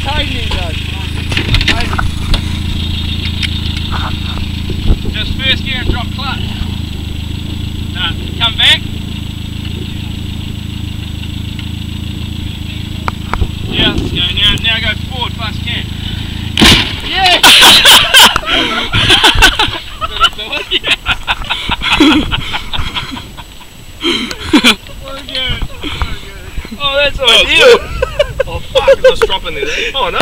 tightening though. Just first gear and drop clutch. Come back. Yeah, let's go now. Now go forward fast can. Yeah! Oh, that's ideal. Oh fuck, I was dropping there. Oh no.